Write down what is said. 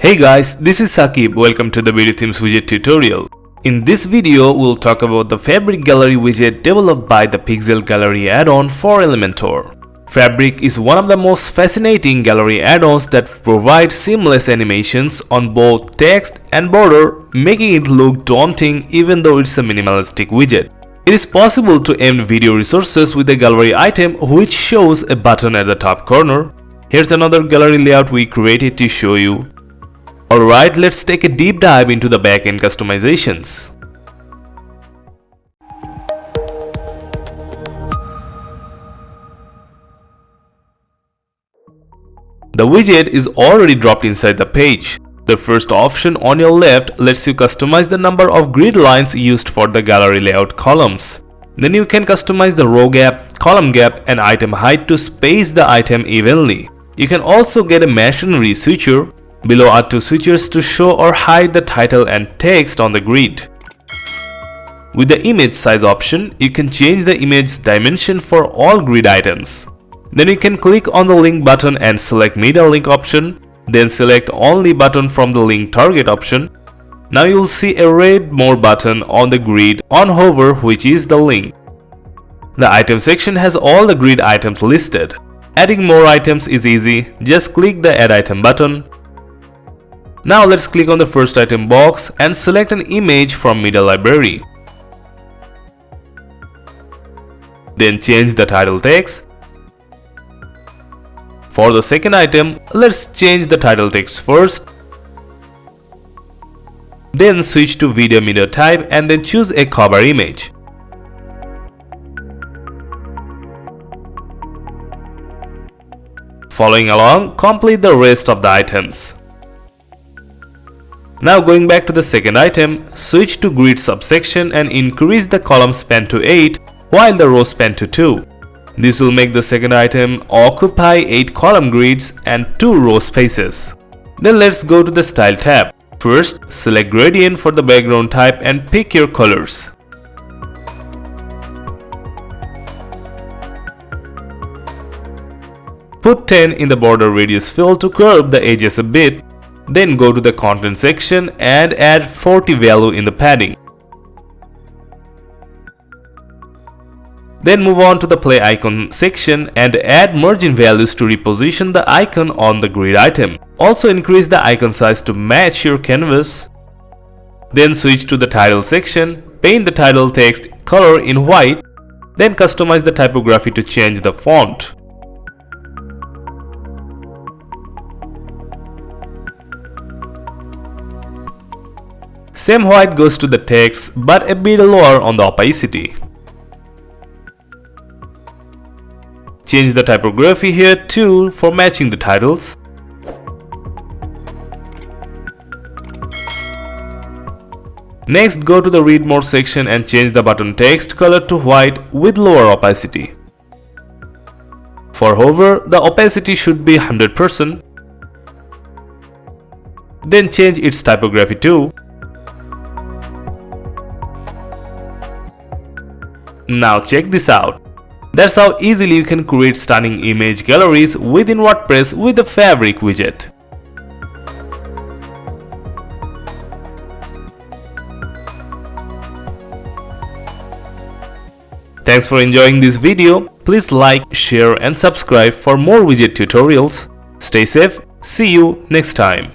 Hey guys, this is Sakib. Welcome to the BdThemes widget tutorial. In this video, we'll talk about the Fabric Gallery widget developed by the Pixel Gallery add-on for Elementor. Fabric is one of the most fascinating gallery add-ons that provide seamless animations on both text and border, making it look daunting even though it's a minimalistic widget. It is possible to end video resources with a gallery item which shows a button at the top corner. Here's another gallery layout we created to show you. Alright, let's take a deep dive into the backend customizations. The widget is already dropped inside the page. The first option on your left lets you customize the number of grid lines used for the gallery layout columns. Then you can customize the row gap, column gap, and item height to space the item evenly. You can also get a masonry switcher. Below are two switches to show or hide the title and text on the grid. With the image size option, you can change the image dimension for all grid items. Then you can click on the link button and select Media Link option. Then select Only button from the Link Target option. Now you'll see a red More button on the grid on hover, which is the link. The item section has all the grid items listed. Adding more items is easy. Just click the Add Item button. Now let's click on the first item box and select an image from Media Library. Then change the title text. For the second item, let's change the title text first. Then switch to video media type and then choose a cover image. Following along, complete the rest of the items. Now going back to the second item, switch to grid subsection and increase the column span to 8 while the row span to 2. This will make the second item occupy 8 column grids and 2 row spaces. Then let's go to the Style tab. First, select Gradient for the background type and pick your colors. Put 10 in the border radius fill to curve the edges a bit. Then go to the content section and add 40 value in the padding. Then move on to the play icon section and add margin values to reposition the icon on the grid item. Also increase the icon size to match your canvas. Then switch to the title section, paint the title text color in white, then customize the typography to change the font. Same white goes to the text but a bit lower on the opacity. Change the typography here too for matching the titles. Next, go to the Read More section and change the button text color to white with lower opacity. For hover, the opacity should be 100%. Then change its typography too. Now check this out. That's how easily you can create stunning image galleries within WordPress with the Fabric widget. Thanks for enjoying this video. Please like, share and subscribe for more widget tutorials. Stay safe. See you next time.